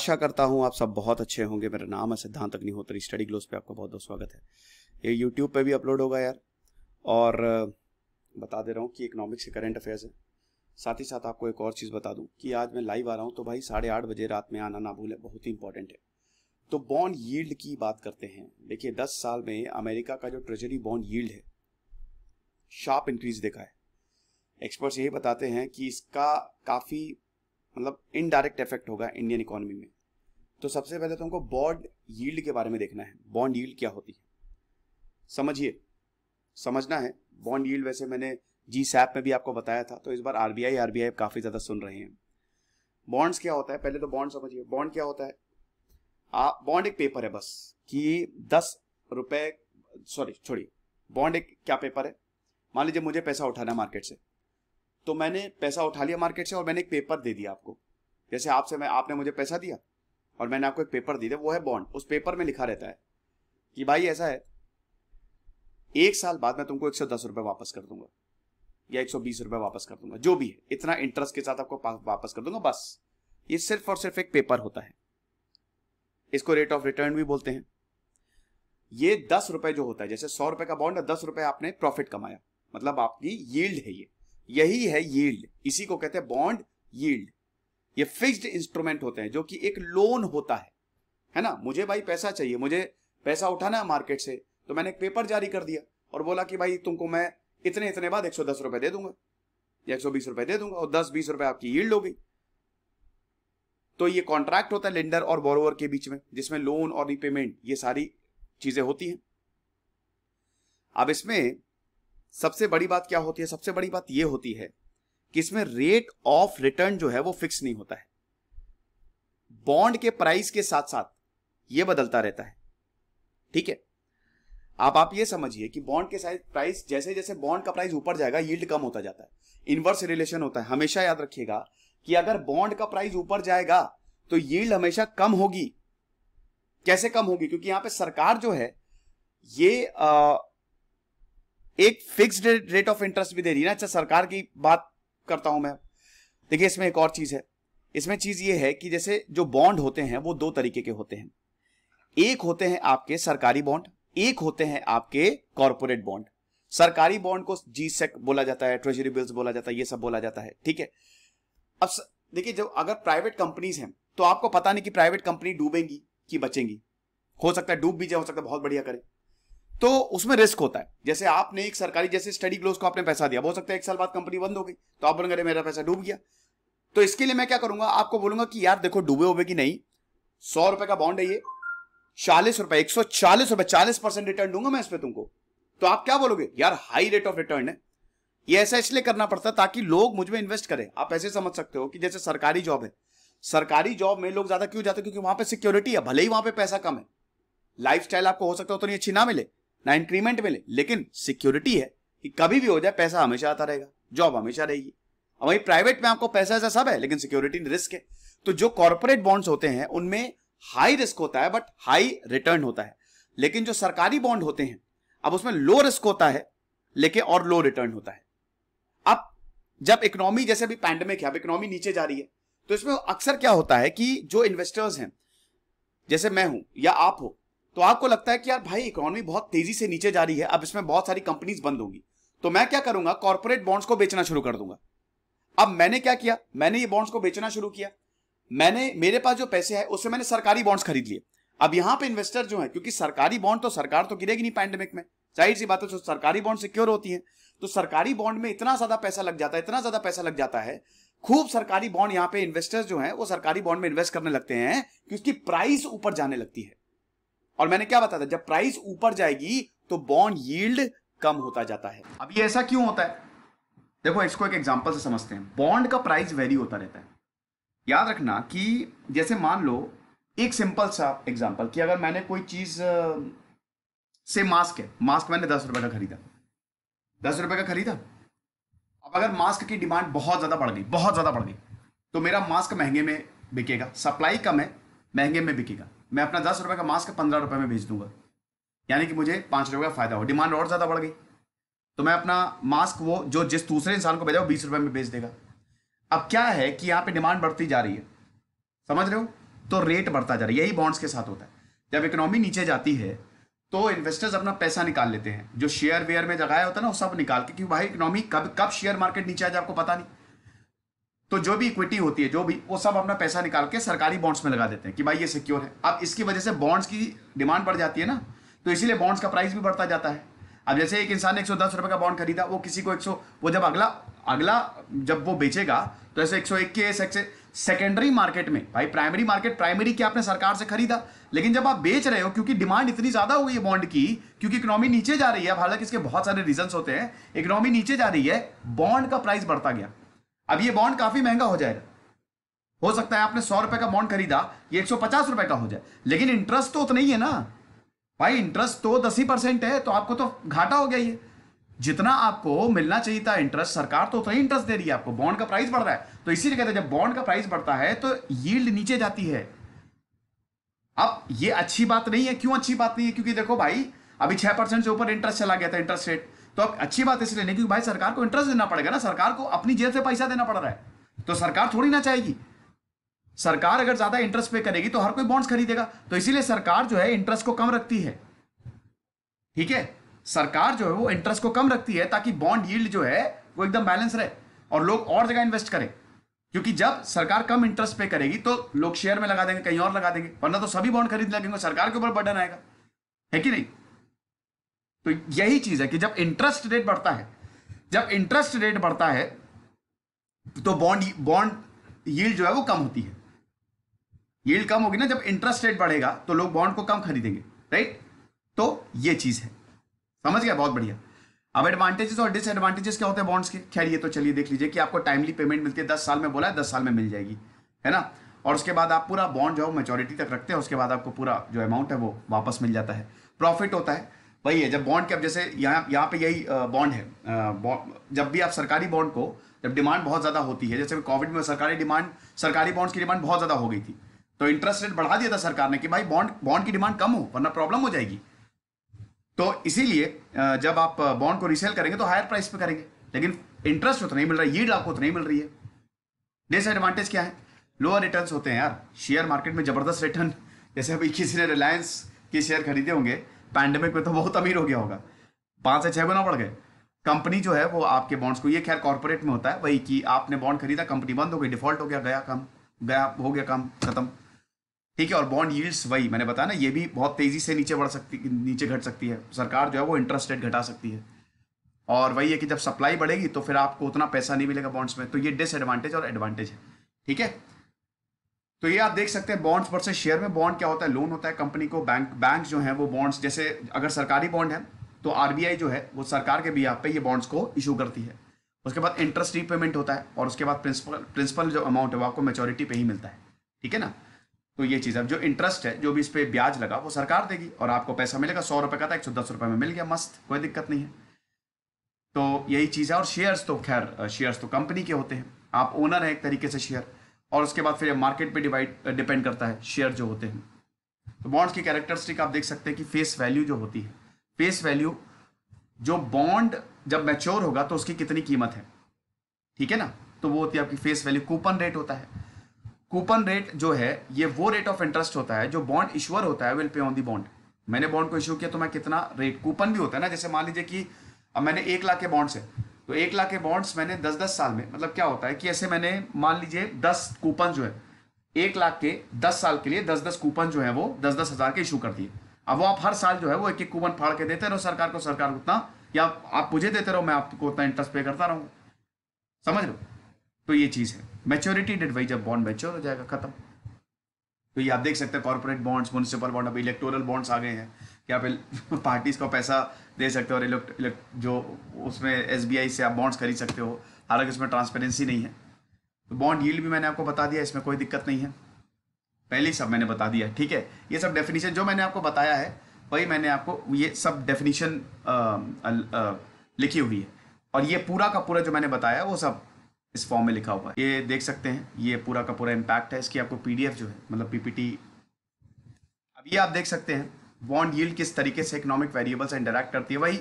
आशा करता हूँ आप सब बहुत अच्छे होंगे। मेरा नाम है सिद्धांत अग्निहोत्री। स्टडी ग्लोस पे आपका बहुत बहुत स्वागत है। ये यूट्यूब पे भी अपलोड होगा यार। और बता दे रहा हूँ कि इकोनॉमिक्स से करंट अफेयर्स है। साथ ही साथ आपको एक और चीज़ बता दूँ कि आज मैं लाइव आ रहा हूँ, तो भाई 8:30 बजे रात में आना ना भूलें, बहुत ही इंपॉर्टेंट है। तो बॉन्ड यील्ड की बात करते हैं। देखिए 10 साल में अमेरिका का जो ट्रेजरी बॉन्ड यील्ड है, शार्प इंक्रीज देखा है। एक्सपर्ट्स यही बताते हैं कि इसका काफ़ी इनडायरेक्ट इफेक्ट होगा इंडियन इकोनॉमी में। तो सबसे पहले तो हमको बॉन्ड यील्ड के बारे में देखना है। बॉन्ड यील्ड क्या होती है समझिए, समझना है। बॉन्ड यील्ड वैसे मैंने GSAP में भी आपको बताया था, तो इस बार आरबीआई काफ़ी ज़्यादा सुन रहे हैं। बॉन्ड्स क्या होता है, पहले तो बॉन्ड समझिए। बॉन्ड क्या होता है? बॉन्ड एक पेपर है बस कि 10 रुपए, सॉरी छोड़िए, बॉन्ड एक क्या पेपर है। मान लीजिए मुझे पैसा उठाना है मार्केट से, तो मैंने पैसा उठा लिया मार्केट से और मैंने एक पेपर दे दिया आपको। जैसे आपने मुझे पैसा दिया और मैंने आपको एक पेपर दे दिया, वो है बॉन्ड। उस पेपर में लिखा रहता है कि भाई ऐसा है, 1 साल बाद मैं तुमको 110 रुपए वापस कर दूंगा या 120 रुपए वापस कर दूंगा, जो भी है, इतना इंटरेस्ट के साथ आपको वापस कर दूंगा। बस ये सिर्फ और सिर्फ एक पेपर होता है। इसको रेट ऑफ रिटर्न भी बोलते हैं। ये 10 रुपए जो होता है, जैसे 100 रुपए का बॉन्ड है, 10 रुपए आपने प्रॉफिट कमाया, मतलब आपकी यील्ड है। यही है यील्ड, इसी को कहते हैं बॉन्ड यील्ड। ये फिक्स्ड इंस्ट्रूमेंट होते हैं जो कि एक लोन होता है ना। मुझे भाई पैसा चाहिए, मुझे पैसा उठाना है मार्केट से, तो मैंने एक पेपर जारी कर दिया और बोला कि भाई तुमको मैं इतने इतने बाद 110 रुपए दे दूंगा या 120 रुपए दे दूंगा, और 10-20 रुपए आपकी यील्ड हो गई। तो ये कॉन्ट्रैक्ट होता है लेंडर और बोरोवर के बीच में, जिसमें लोन और रीपेमेंट ये सारी चीजें होती हैं। अब इसमें सबसे बड़ी बात क्या होती है? सबसे बड़ी बात यह होती है कि इसमें रेट ऑफ रिटर्न जो है वो फिक्स नहीं होता है। बॉन्ड के प्राइस के साथ साथ यह बदलता रहता है, ठीक है। आप ये समझिए कि बॉन्ड के प्राइस, जैसे जैसे बॉन्ड का प्राइस ऊपर जाएगा यील्ड कम होता जाता है। इनवर्स रिलेशन होता है। हमेशा याद रखिएगा कि अगर बॉन्ड का प्राइस ऊपर जाएगा तो यील्ड हमेशा कम होगी। कैसे कम होगी? क्योंकि यहां पे सरकार जो है ये एक फिक्स्ड रेट ऑफ इंटरेस्ट भी दे रही है ना। अच्छा, सरकार की बात करता हूं मैं। देखिए इसमें एक और चीज है। इसमें चीज ये है कि जैसे जो बॉन्ड होते हैं वो 2 तरीके के होते हैं। एक होते हैं आपके सरकारी बॉन्ड, एक होते हैं आपके कॉर्पोरेट बॉन्ड। सरकारी बॉन्ड को GSEC बोला जाता है, ट्रेजरी बिल्स बोला जाता है, ये सब बोला जाता है, ठीक है। अब देखिए, जब अगर प्राइवेट कंपनीज हैं तो आपको पता नहीं कि प्राइवेट कंपनी डूबेंगी कि बचेंगी। हो सकता है डूब भी जाए, हो सकता है बहुत बढ़िया करे, तो उसमें रिस्क होता है। जैसे आपने एक सरकारी, जैसे स्टडी ग्लोस को आपने पैसा दिया, हो सकता है 1 साल बाद कंपनी बंद हो गई, तो आप बोलेंगे मेरा पैसा डूब गया। तो इसके लिए मैं क्या करूंगा, आपको बोलूंगा कि यार देखो डूबे हुए की नहीं, 100 रुपए का बॉन्ड है ये, 40 रुपए, 140 रुपए, 40% रिटर्न दूंगा मैं इस पे तुमको। तो आप क्या बोलोगे, यार हाई रेट ऑफ रिटर्न है। ये ऐसा इसलिए करना पड़ता है ताकि लोग मुझ में इन्वेस्ट करें। आप ऐसे समझ सकते हो कि जैसे सरकारी जॉब है, सरकारी जॉब में लोग ज्यादा क्यों जाते हैं? क्योंकि वहां पे सिक्योरिटी है। भले ही वहां पे पैसा कम है, लाइफस्टाइल आपको हो सकता है उतनी अच्छी ना मिले, ना इंक्रीमेंट मिले, लेकिन सिक्योरिटी है कि कभी भी हो जाए पैसा हमेशा आता रहेगा, जॉब हमेशा रहेगी। और वही प्राइवेट में आपको पैसा ऐसा सब है, लेकिन सिक्योरिटी रिस्क है। तो जो कॉर्पोरेट बॉन्ड्स होते हैं उनमें हाई रिस्क होता है बट हाई रिटर्न होता है। लेकिन जो सरकारी बॉन्ड होते हैं, अब उसमें लो रिस्क होता है लेकिन और लो रिटर्न होता है। अब जब इकोनॉमी, जैसे अभी पैंडेमिक है, अब इकोनॉमी नीचे जा रही है, तो इसमें अक्सर क्या होता है कि जो इन्वेस्टर्स हैं, जैसे मैं हूं या आप हो, तो आपको लगता है कि यार भाई इकोनॉमी बहुत तेजी से नीचे जा रही है, अब इसमें बहुत सारी कंपनीज बंद होंगी, तो मैं क्या करूंगा, कॉर्पोरेट बॉन्ड्स को बेचना शुरू कर दूंगा। अब मैंने क्या किया, मैंने ये बॉन्ड्स को बेचना शुरू किया। मेरे पास जो पैसे है उससे मैंने सरकारी बॉन्ड्स खरीद लिए। अब यहां पे इन्वेस्टर जो है, क्योंकि सरकारी बॉन्ड तो सरकार तो गिरेगी नहीं पैंडेमिक में, जाहिर सी बात है, तो सरकारी बॉन्ड सिक्योर होती है। तो सरकारी बॉन्ड में इतना ज्यादा पैसा लग जाता है, इतना ज्यादा पैसा लग जाता है, खूब सरकारी बॉन्ड, यहां पे इन्वेस्टर्स जो हैं वो सरकारी बॉन्ड में इन्वेस्ट करने लगते हैं कि उसकी प्राइस ऊपर जाने लगती है। और मैंने क्या बताया था, जब प्राइस ऊपर जाएगी तो बॉन्ड यील्ड कम होता जाता है। अब ये ऐसा क्यों होता है? देखो इसको एक एग्जांपल से समझते हैं। बॉन्ड का प्राइस वेरी होता रहता है। याद रखना कि जैसे मान लो एक सिंपल सा एग्जांपल कि अगर मैंने कोई चीज से मास्क है, मास्क मैंने 10 रुपए का खरीदा, 10 रुपए का खरीदा। अब अगर मास्क की डिमांड बहुत ज्यादा बढ़ गई, बहुत ज्यादा बढ़ गई, तो मेरा मास्क महंगे में बिकेगा। सप्लाई कम है, महंगे में बिकेगा। मैं अपना 10 रुपए का मास्क 15 रुपए में बेच दूंगा, यानी कि मुझे 5 रुपए का फायदा हो। डिमांड और ज्यादा बढ़ गई तो मैं अपना मास्क वो जो जिस दूसरे इंसान को बेचा वो 20 रुपए में बेच देगा। अब क्या है कि यहां पे डिमांड बढ़ती जा रही है, समझ रहे हो? तो रेट बढ़ता जा रहा है। यही बॉन्ड्स के साथ होता है। जब इकोनॉमी नीचे जाती है तो इन्वेस्टर्स अपना पैसा निकाल लेते हैं, जो शेयर वेयर में जगाया होता है ना वो सब निकाल के, क्योंकि भाई इकोनॉमी कब कब शेयर मार्केट नीचे आ जाए आपको पता नहीं। तो जो भी इक्विटी होती है जो भी, वो सब अपना पैसा निकाल के सरकारी बॉन्ड्स में लगा देते हैं कि भाई ये सिक्योर है। अब इसकी वजह से बॉन्ड्स की डिमांड बढ़ जाती है ना, तो इसीलिए बॉन्ड्स का प्राइस भी बढ़ता जाता है। अब जैसे एक इंसान ने 110 रुपए का बॉन्ड खरीदा, वो किसी को 100, वो जब अगला अगला जब वो बेचेगा तो ऐसे 101 के सेकेंडरी मार्केट में, भाई प्राइमरी मार्केट, प्राइमरी क्या आपने सरकार से खरीदा, लेकिन जब आप बेच रहे हो क्योंकि डिमांड इतनी ज्यादा हो गई है बॉन्ड की, क्योंकि इकोनॉमी नीचे जा रही है, हालांकि इसके बहुत सारे रीजंस होते हैं, इकोनॉमी नीचे जा रही है, बॉन्ड का प्राइस बढ़ता गया। अब ये बॉन्ड काफी महंगा हो जाएगा। हो सकता है आपने 100 रुपए का बॉन्ड खरीदा, ये 150 रुपए का हो जाए, लेकिन इंटरेस्ट तो उतना ही है ना भाई, इंटरेस्ट तो 10% है, तो आपको तो घाटा हो गया। ये जितना आपको मिलना चाहिए था इंटरेस्ट, सरकार तो उतना ही इंटरेस्ट दे रही है आपको, बॉन्ड का प्राइस बढ़ रहा है। तो इसीलिए कहते हैं जब बॉन्ड का प्राइस बढ़ता है तो यील्ड नीचे जाती है। अब ये अच्छी बात नहीं है। क्यों अच्छी बात नहीं है? क्योंकि देखो भाई अभी 6% से ऊपर इंटरेस्ट चला गया था, इंटरेस्ट रेट। तो अब अच्छी बात इसलिए नहीं क्योंकि भाई सरकार को इंटरेस्ट देना पड़ेगा ना, सरकार को अपनी जेब से पैसा देना पड़ रहा है, तो सरकार थोड़ी ना चाहेगी। सरकार अगर ज्यादा इंटरेस्ट पे करेगी तो हर कोई बॉन्ड्स खरीदेगा, तो इसीलिए सरकार जो है इंटरेस्ट को कम रखती है। ठीक है, सरकार जो है वो इंटरेस्ट को कम रखती है ताकि बॉन्ड यील्ड जो है वो एकदम बैलेंस रहे और लोग और जगह इन्वेस्ट करें। क्योंकि जब सरकार कम इंटरेस्ट पे करेगी तो लोग शेयर में लगा देंगे, कहीं और लगा देंगे, वरना तो सभी बॉन्ड खरीद लगेंगे, सरकार के ऊपर बर्डन आएगा, है कि नहीं? तो यही चीज है कि जब इंटरेस्ट रेट बढ़ता है, जब इंटरेस्ट रेट बढ़ता है तो बॉन्ड यील्ड जो है वो कम होती है। यील्ड कम होगी ना, जब इंटरेस्ट रेट बढ़ेगा तो लोग बॉन्ड को कम खरीदेंगे, राइट? तो ये चीज है, समझ गया? बहुत बढ़िया। अब एडवांटेजेस और डिसएडवांटेजेस क्या होते हैं बॉन्ड्स के, खैर ये तो चलिए देख लीजिए कि आपको टाइमली पेमेंट मिलती है, 10 साल में बोला है 10 साल में मिल जाएगी, है ना? और उसके बाद आप पूरा बॉन्ड जो है मैच्योरिटी तक रखते हैं, उसके बाद आपको पूरा जो अमाउंट है वो वापस मिल जाता है। प्रॉफिट होता है, वही है जब बॉन्ड के, अब जैसे यहाँ पे यही बॉन्ड है, जब भी आप सरकारी बॉन्ड को, जब डिमांड बहुत ज्यादा होती है, जैसे कोविड में सरकारी बॉन्ड्स की डिमांड बहुत ज्यादा हो गई थी, तो इंटरेस्ट रेट बढ़ा दिया था सरकार ने कि भाई बॉन्ड की डिमांड कम हो वरना प्रॉब्लम हो जाएगी। तो इसीलिए जब आप बॉन्ड को रीसेल करेंगे तो हायर प्राइस पे करेंगे, लेकिन इंटरेस्ट उतना नहीं मिल रहा है, यील्ड आपको उतना नहीं मिल रही है। डिसएडवांटेज क्या है? लोअर रिटर्न्स होते हैं यार, शेयर मार्केट में जबरदस्त रिटर्न, जैसे अभी किसी ने रिलायंस के शेयर खरीदे होंगे पैंडेमिक में तो बहुत अमीर हो गया होगा, 5 से 6 गुना बढ़ गए। कंपनी जो है वो आपके बॉन्ड्स को, ये खैर कॉर्पोरेट में होता है वही कि आपने बॉन्ड खरीदा, कंपनी बंद हो गई, डिफॉल्ट हो गया, हो गया काम खत्म, ठीक है। और बॉन्ड यील्ड्स वही मैंने बताया ना, ये भी बहुत तेजी से नीचे घट सकती है, सरकार जो है वो इंटरेस्ट रेट घटा सकती है। और वही है कि जब सप्लाई बढ़ेगी तो फिर आपको उतना पैसा नहीं मिलेगा बॉन्ड्स में, तो ये डिसएडवांटेज और एडवांटेज है, ठीक है। तो ये आप देख सकते हैं बॉन्ड्स वर्सेस शेयर में। बॉन्ड क्या होता है? लोन होता है कंपनी को, बैंक जो है वो बॉन्ड्स, जैसे अगर सरकारी बॉन्ड है तो आरबीआई जो है वो सरकार के बिहाफ पे ये बॉन्ड्स को इशू करती है। उसके बाद इंटरेस्ट रीपेमेंट होता है और उसके बाद प्रिंसिपल जो अमाउंट है वो आपको मैच्योरिटी पे ही मिलता है, ठीक है ना। तो ये चीज़ है, जो इंटरेस्ट है जो भी इस पे ब्याज लगा वो सरकार देगी और आपको पैसा मिलेगा। 100 रुपए का था 110 रुपए में मिल गया, मस्त, कोई दिक्कत नहीं है। तो यही चीज़ है। और शेयर्स तो खैर शेयर्स तो कंपनी के होते हैं, आप ओनर हैं एक तरीके से शेयर, और उसके बाद फिर मार्केट पे डिपेंड करता है शेयर जो होते हैं। तो बॉन्ड्स की कैरेक्टरिस्टिक आप देख सकते हैं कि फेस वैल्यू जो होती है, फेस वैल्यू जो बॉन्ड जब मैच्योर होगा तो उसकी कितनी कीमत है, ठीक है ना, तो वो होती है आपकी फेस वैल्यू। कूपन रेट होता है, कूपन रेट जो है ये वो रेट ऑफ इंटरेस्ट होता है जो बॉन्ड इश्यूअर होता है will pay on the bond. मैंने बॉन्ड को इश्यू किया तो मैं कितना रेट, कूपन भी होता है ना, जैसे मान लीजिए कि अब मैंने 1 लाख के बॉन्ड्स है तो 1 लाख के बॉन्ड्स मैंने 10-10 साल में, मतलब क्या होता है कि ऐसे मैंने मान लीजिए 10 कूपन जो है 1 लाख के 10 साल के लिए 10-10 कूपन जो है वो 10-10 हज़ार के इशू कर दिए। अब वो आप हर साल जो है वो एक कूपन फाड़ के देते रहो सरकार को, सरकार उतना, या आप मुझे देते रहो मैं आपको उतना इंटरेस्ट पे करता रहूँगा, समझ लो। तो ये चीज़ है। मैच्योरिटी डेट वही जब बॉन्ड मैच्योर हो जाएगा, खत्म। तो ये आप देख सकते हैं कॉर्पोरेट बॉन्ड्स, म्युनिसिपल बॉन्ड, अभी इलेक्टोरल बॉन्ड्स आ गए हैं कि आप पार्टीज को पैसा दे सकते हो और जो उसमें एसबीआई से आप बॉन्ड्स खरीद सकते हो, हालांकि उसमें ट्रांसपेरेंसी नहीं है। तो बॉन्ड यील्ड भी मैंने आपको बता दिया, इसमें कोई दिक्कत नहीं है, पहले ही सब मैंने बता दिया, ठीक है। ये सब डेफिनेशन जो मैंने आपको बताया है वही मैंने आपको ये सब डेफिनेशन लिखी हुई है, और ये पूरा का पूरा जो मैंने बताया वो सब इस फॉर्म में लिखा हुआ है, ये देख सकते हैं। ये पूरा का पूरा इम्पैक्ट है इसकी, आपको पीडीएफ जो है मतलब पीपीटी, अब ये आप देख सकते हैं बॉन्ड यील्ड किस तरीके से इकोनॉमिक वेरिएबल से इंटरैक्ट करती है। वही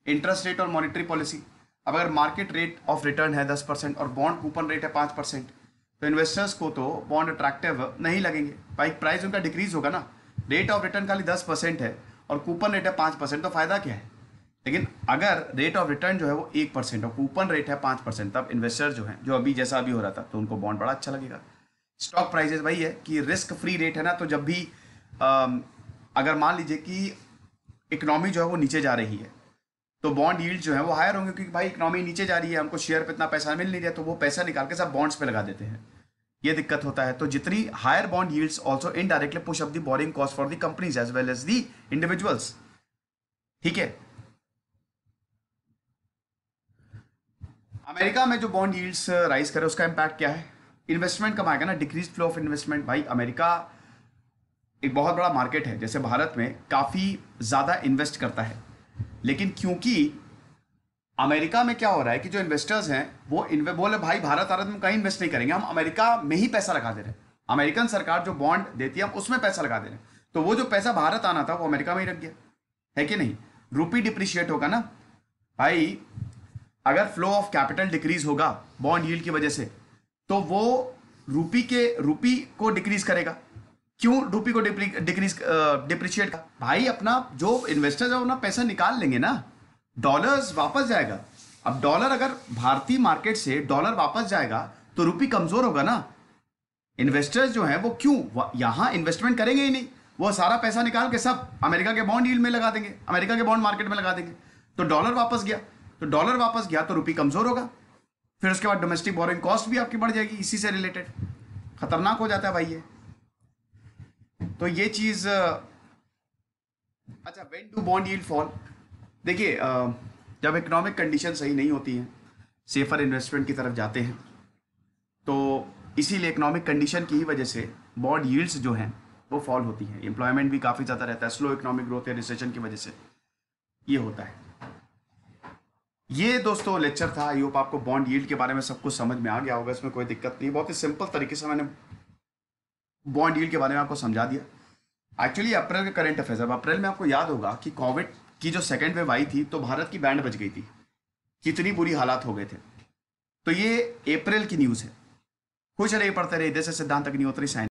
इंटरेस्ट रेट और मॉनेटरी पॉलिसी। अब अगर मार्केट रेट ऑफ रिटर्न है 10% और बॉन्ड कूपन रेट है 5%, तो इन्वेस्टर्स को तो बॉन्ड अट्रैक्टिव नहीं लगेंगे भाई। प्राइस उनका डिक्रीज होगा ना, रेट ऑफ रिटर्न खाली 10% है और कूपन रेट है 5%, तो फायदा क्या है। लेकिन अगर रेट ऑफ रिटर्न जो है वो 1% और कूपन रेट है 5%, तब इन्वेस्टर जो है, जो अभी जैसा अभी हो रहा था, तो उनको बॉन्ड बड़ा अच्छा लगेगा। स्टॉक प्राइसेस वही है कि रिस्क फ्री रेट है ना, तो जब भी अगर मान लीजिए कि इकोनॉमी जो है वो नीचे जा रही है तो बॉन्ड यील्ड जो है वो हायर होंगे, क्योंकि भाई इकोनॉमी नीचे जा रही है, हमको शेयर पे इतना पैसा मिल नहीं रहा, तो वो पैसा निकाल के सब बॉन्ड्स पे लगा देते हैं, ये दिक्कत होता है। तो जितनी higher bond yields also indirectly push up the boring cost for the companies as well as the individuals. ठीक है, अमेरिका में जो बॉन्ड यील्ड्स राइज करे उसका इंपैक्ट क्या है, इन्वेस्टमेंट कम आएगा ना, डिक्रीज फ्लो ऑफ इन्वेस्टमेंट। भाई अमेरिका एक बहुत बड़ा मार्केट है, जैसे भारत में काफी ज्यादा इन्वेस्ट करता है, लेकिन क्योंकि अमेरिका में क्या हो रहा है कि जो इन्वेस्टर्स हैं वो बोले भाई भारत में कहीं इन्वेस्ट नहीं करेंगे, हम अमेरिका में ही पैसा लगा दे रहे हैं, अमेरिकन सरकार जो बॉन्ड देती है हम उसमें पैसा लगा दे रहे हैं, तो वो जो पैसा भारत आना था वो अमेरिका में ही रख गया है कि नहीं। रूपी डिप्रिशिएट होगा ना भाई, अगर फ्लो ऑफ कैपिटल डिक्रीज होगा बॉन्ड यील्ड की वजह से, तो वो रूपी को डिक्रीज करेगा। क्यों रूपी को डिप्रिशिएट का, भाई अपना जो इन्वेस्टर्स है अपना पैसा निकाल लेंगे ना, डॉलर्स वापस जाएगा। अब डॉलर अगर भारतीय मार्केट से डॉलर वापस जाएगा तो रूपी कमजोर होगा ना, इन्वेस्टर्स जो है वो क्यों यहां इन्वेस्टमेंट करेंगे ही नहीं, वो सारा पैसा निकाल के सब अमेरिका के बॉन्ड यील्ड में लगा देंगे, अमेरिका के बॉन्ड मार्केट में लगा देंगे, तो डॉलर वापस गया, तो रूपी कमजोर होगा, फिर उसके बाद डोमेस्टिक बोरिंग कॉस्ट भी आपकी बढ़ जाएगी, इसी से रिलेटेड खतरनाक हो जाता है भाई ये। तो ये चीज अच्छा, when do bond yield fall, देखिए जब इकोनॉमिक कंडीशन सही नहीं होती है, सेफर इन्वेस्टमेंट की तरफ जाते हैं, तो इसीलिए इकोनॉमिक कंडीशन की ही वजह से बॉन्ड यील्ड्स जो हैं वो फॉल होती हैं। एम्प्लॉयमेंट भी काफ़ी ज़्यादा रहता है, स्लो इकोनॉमिक ग्रोथ या रिसेशन की वजह से ये होता है। ये दोस्तों लेक्चर था, आई होप आपको बॉन्ड यील्ड के बारे में सब कुछ समझ में आ गया होगा, इसमें कोई दिक्कत नहीं, बहुत ही सिंपल तरीके से मैंने बॉन्ड यील्ड के बारे में आपको समझा दिया। एक्चुअली अप्रैल के करंट अफेयर्स, अब अप्रैल में आपको याद होगा कि कोविड की जो सेकेंड वेव आई थी तो भारत की बैंड बज गई थी, कितनी बुरी हालात हो गए थे, तो ये अप्रैल की न्यूज़ है। खुश रहिए, पढ़ते रहिए, जैसे सिद्धांत अग्निहोत्री साइन।